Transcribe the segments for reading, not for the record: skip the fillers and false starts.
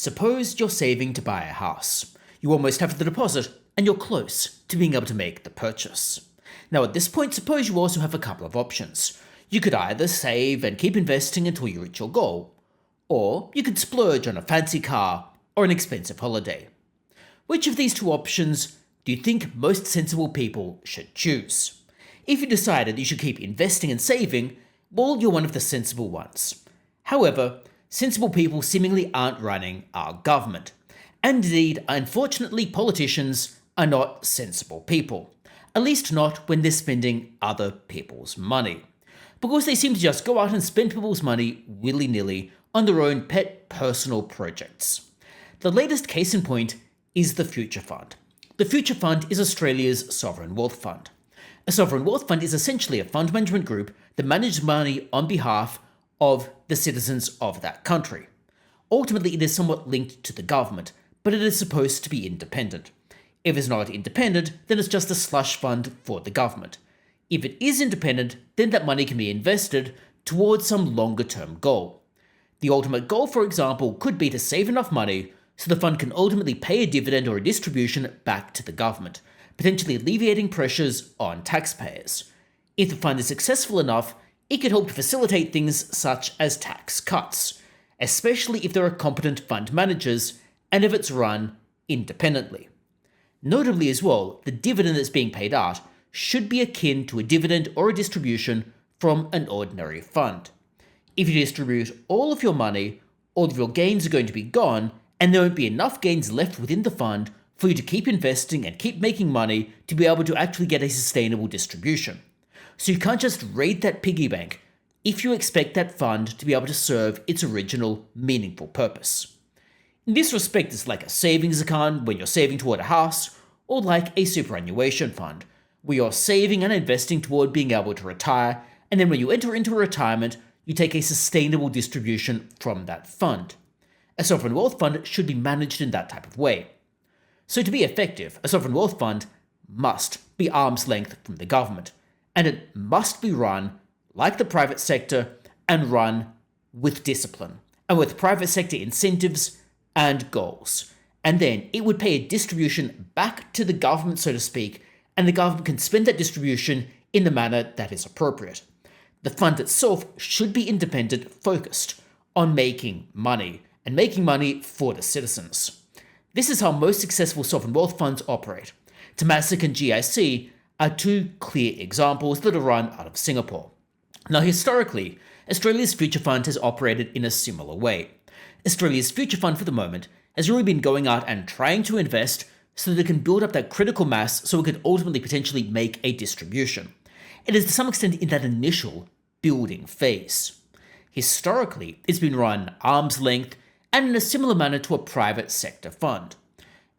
Suppose you're saving to buy a house. You almost have the deposit, and you're close to being able to make the purchase. Now at this point, suppose you also have a couple of options. You could either save and keep investing until you reach your goal, or you could splurge on a fancy car or an expensive holiday. Which of these two options do you think most sensible people should choose? If you decided you should keep investing and saving, well, you're one of the sensible ones. However, sensible people seemingly aren't running our government. And indeed, unfortunately, politicians are not sensible people. At least not when they're spending other people's money. Because they seem to just go out and spend people's money willy-nilly on their own pet personal projects. The latest case in point is the Future Fund. The Future Fund is Australia's sovereign wealth fund. A sovereign wealth fund is essentially a fund management group that manages money on behalf of the citizens of that country. Ultimately, it is somewhat linked to the government, but it is supposed to be independent. If it's not independent, then it's just a slush fund for the government. If it is independent, then that money can be invested towards some longer-term goal. The ultimate goal, for example, could be to save enough money so the fund can ultimately pay a dividend or a distribution back to the government, potentially alleviating pressures on taxpayers. If the fund is successful enough, it could help to facilitate things such as tax cuts, especially if there are competent fund managers and if it's run independently. Notably as well, the dividend that's being paid out should be akin to a dividend or a distribution from an ordinary fund. If you distribute all of your money, all of your gains are going to be gone, and there won't be enough gains left within the fund for you to keep investing and keep making money to be able to actually get a sustainable distribution. So you can't just raid that piggy bank if you expect that fund to be able to serve its original meaningful purpose. In this respect, it's like a savings account when you're saving toward a house, or like a superannuation fund, where you're saving and investing toward being able to retire, and then when you enter into retirement, you take a sustainable distribution from that fund. A sovereign wealth fund should be managed in that type of way. So to be effective, a sovereign wealth fund must be arm's length from the government, and it must be run like the private sector and run with discipline, and with private sector incentives and goals. And then it would pay a distribution back to the government, so to speak, and the government can spend that distribution in the manner that is appropriate. The fund itself should be independent, focused on making money, and making money for the citizens. This is how most successful sovereign wealth funds operate. Temasek and GIC are two clear examples that are run out of Singapore. Now historically, Australia's Future Fund has operated in a similar way. Australia's Future Fund for the moment has really been going out and trying to invest so that it can build up that critical mass so it could ultimately potentially make a distribution. It is to some extent in that initial building phase. Historically, it's been run arm's length and in a similar manner to a private sector fund.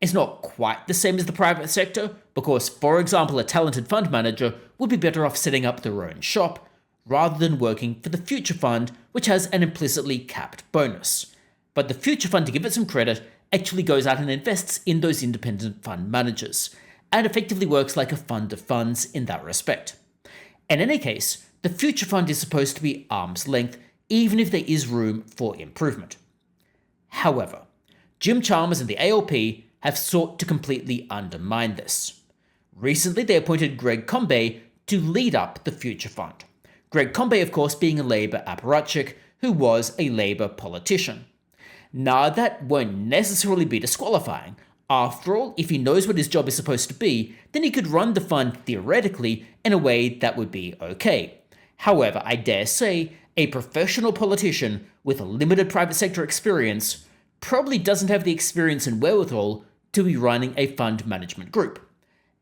It's not quite the same as the private sector, because, for example, a talented fund manager would be better off setting up their own shop rather than working for the Future Fund, which has an implicitly capped bonus. But the Future Fund, to give it some credit, actually goes out and invests in those independent fund managers, and effectively works like a fund of funds in that respect. In any case, the Future Fund is supposed to be arm's length, even if there is room for improvement. However, Jim Chalmers and the ALP have sought to completely undermine this. Recently, they appointed Greg Combet to lead up the Future Fund. Greg Combet, of course, being a Labour apparatchik who was a Labour politician. Now, that won't necessarily be disqualifying. After all, if he knows what his job is supposed to be, then he could run the fund theoretically in a way that would be okay. However, I dare say, a professional politician with a limited private sector experience probably doesn't have the experience and wherewithal to be running a fund management group.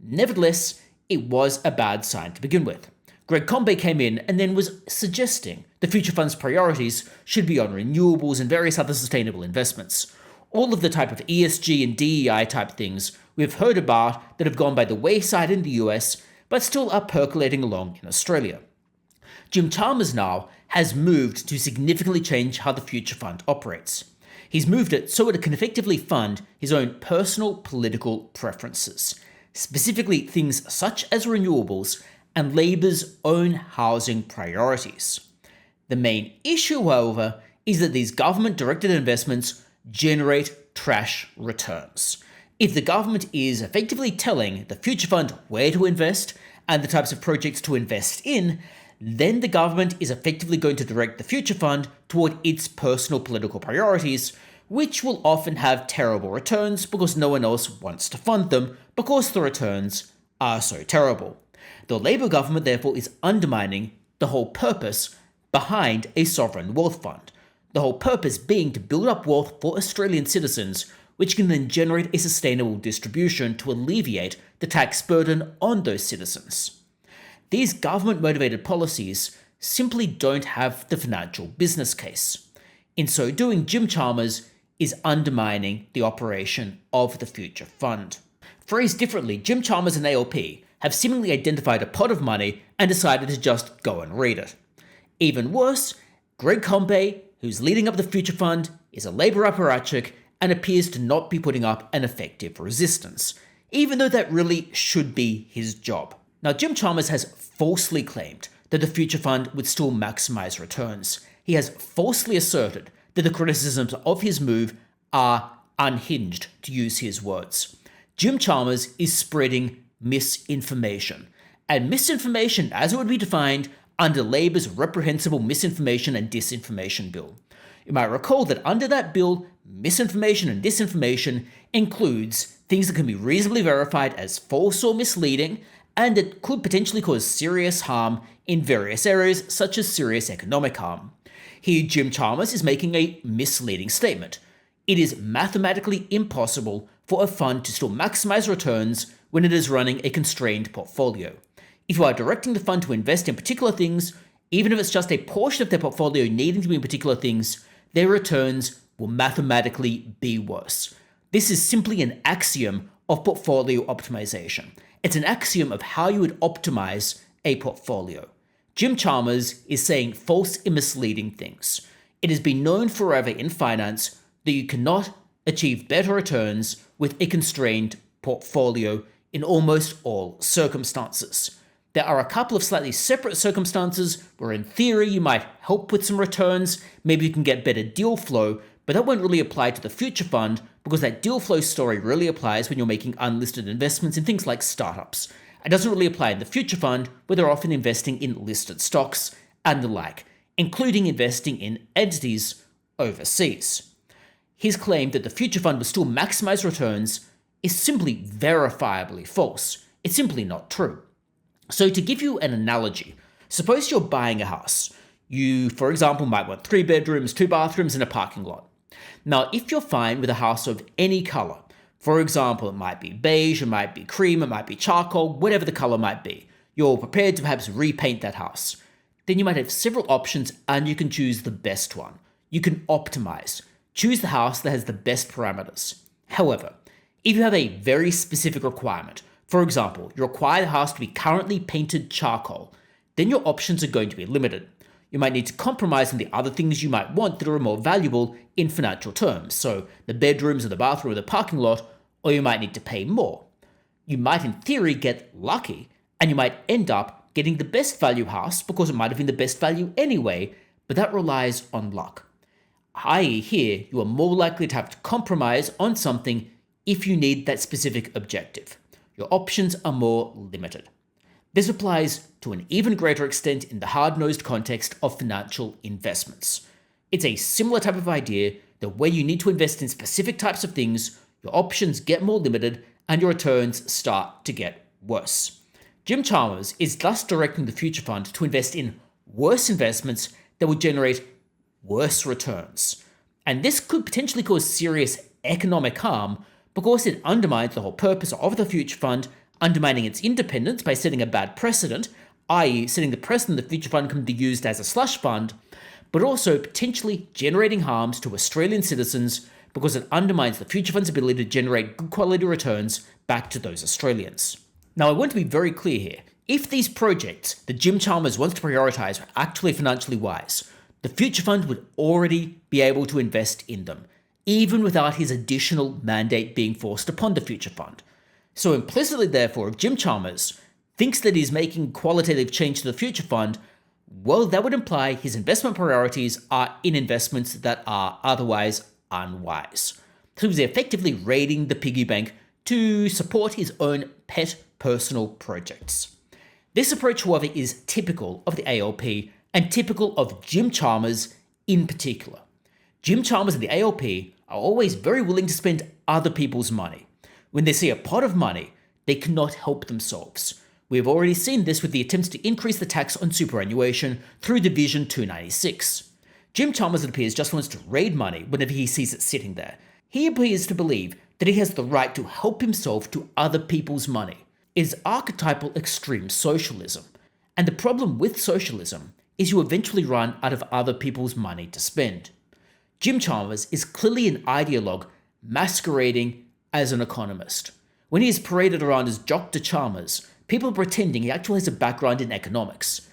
Nevertheless, it was a bad sign to begin with. Greg Combet came in and then was suggesting the Future Fund's priorities should be on renewables and various other sustainable investments. All of the type of ESG and DEI type things we've heard about that have gone by the wayside in the US, but still are percolating along in Australia. Jim Chalmers now has moved to significantly change how the Future Fund operates. He's moved it so it can effectively fund his own personal political preferences, specifically things such as renewables and Labour's own housing priorities. The main issue, however, is that these government-directed investments generate trash returns. If the government is effectively telling the future fund where to invest and the types of projects to invest in, then the government is effectively going to direct the future fund toward its personal political priorities, which will often have terrible returns because no one else wants to fund them because the returns are so terrible. The Labour government, therefore, is undermining the whole purpose behind a sovereign wealth fund. The whole purpose being to build up wealth for Australian citizens, which can then generate a sustainable distribution to alleviate the tax burden on those citizens. These government-motivated policies simply don't have the financial business case. In so doing, Jim Chalmers is undermining the operation of the future fund. Phrased differently, Jim Chalmers and ALP have seemingly identified a pot of money and decided to just go and read it. Even worse, Greg Combay, who's leading up the future fund, is a Labour apparatchik and appears to not be putting up an effective resistance, even though that really should be his job. Now, Jim Chalmers has falsely claimed that the future fund would still maximise returns. He has falsely asserted that the criticisms of his move are unhinged, to use his words. Jim Chalmers is spreading misinformation, and misinformation, as it would be defined under Labour's reprehensible misinformation and disinformation bill. You might recall that under that bill, misinformation and disinformation includes things that can be reasonably verified as false or misleading, and that could potentially cause serious harm in various areas, such as serious economic harm. Here, Jim Chalmers is making a misleading statement. It is mathematically impossible for a fund to still maximize returns when it is running a constrained portfolio. If you are directing the fund to invest in particular things, even if it's just a portion of their portfolio needing to be in particular things, their returns will mathematically be worse. This is simply an axiom of portfolio optimization. It's an axiom of how you would optimize a portfolio. Jim Chalmers is saying false and misleading things. It has been known forever in finance that you cannot achieve better returns with a constrained portfolio in almost all circumstances. There are a couple of slightly separate circumstances where in theory you might help with some returns, maybe you can get better deal flow, but that won't really apply to the future fund because that deal flow story really applies when you're making unlisted investments in things like startups. It doesn't really apply in the future fund where they're often investing in listed stocks and the like, including investing in entities overseas. His claim that the future fund will still maximize returns is simply verifiably false. It's simply not true. So to give you an analogy, suppose you're buying a house. You, for example, might want 3 bedrooms, 2 bathrooms, and a parking lot. Now, if you're fine with a house of any color, for example, it might be beige, it might be cream, it might be charcoal, whatever the color might be, you're prepared to perhaps repaint that house, then you might have several options and you can choose the best one. You can optimize. Choose the house that has the best parameters. However, if you have a very specific requirement, for example, you require the house to be currently painted charcoal, then your options are going to be limited. You might need to compromise on the other things you might want that are more valuable in financial terms, so the bedrooms or the bathroom or the parking lot, or you might need to pay more. You might in theory get lucky, and you might end up getting the best value house because it might have been the best value anyway, but that relies on luck. I.e. here, you are more likely to have to compromise on something if you need that specific objective. Your options are more limited. This applies to an even greater extent in the hard-nosed context of financial investments. It's a similar type of idea that where you need to invest in specific types of things, your options get more limited and your returns start to get worse. Jim Chalmers is thus directing the future fund to invest in worse investments that will generate worse returns. And this could potentially cause serious economic harm because it undermines the whole purpose of the future fund, undermining its independence by setting a bad precedent, i.e. setting the precedent the future fund can be used as a slush fund, but also potentially generating harms to Australian citizens because it undermines the future fund's ability to generate good quality returns back to those Australians. Now, I want to be very clear here. If these projects that Jim Chalmers wants to prioritise are actually financially wise, the future fund would already be able to invest in them, even without his additional mandate being forced upon the future fund. So implicitly, therefore, if Jim Chalmers thinks that he's making qualitative change to the future fund, well, that would imply his investment priorities are in investments that are otherwise unwise. So he was effectively raiding the piggy bank to support his own pet personal projects. This approach, however, is typical of the ALP and typical of Jim Chalmers in particular. Jim Chalmers and the ALP are always very willing to spend other people's money. When they see a pot of money, they cannot help themselves. We've already seen this with the attempts to increase the tax on superannuation through Division 296. Jim Chalmers, it appears, just wants to raid money whenever he sees it sitting there. He appears to believe that he has the right to help himself to other people's money. It is archetypal extreme socialism. And the problem with socialism is you eventually run out of other people's money to spend. Jim Chalmers is clearly an ideologue masquerading as an economist. When he is paraded around as Dr. Chalmers, people are pretending he actually has a background in economics,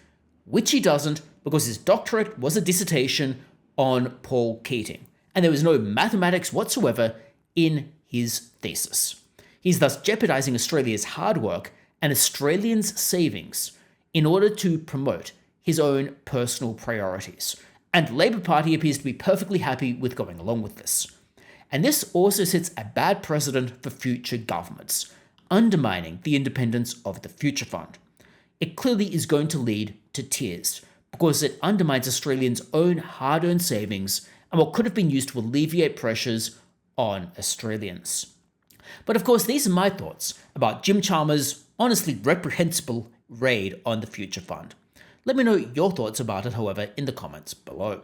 which he doesn't because his doctorate was a dissertation on Paul Keating, and there was no mathematics whatsoever in his thesis. He's thus jeopardizing Australia's hard work and Australians' savings in order to promote his own personal priorities. And the Labour Party appears to be perfectly happy with going along with this. And this also sets a bad precedent for future governments, undermining the independence of the Future Fund. It clearly is going to lead to tears, because it undermines Australians' own hard-earned savings and what could have been used to alleviate pressures on Australians. But of course, these are my thoughts about Jim Chalmers' honestly reprehensible raid on the Future Fund. Let me know your thoughts about it, however, in the comments below.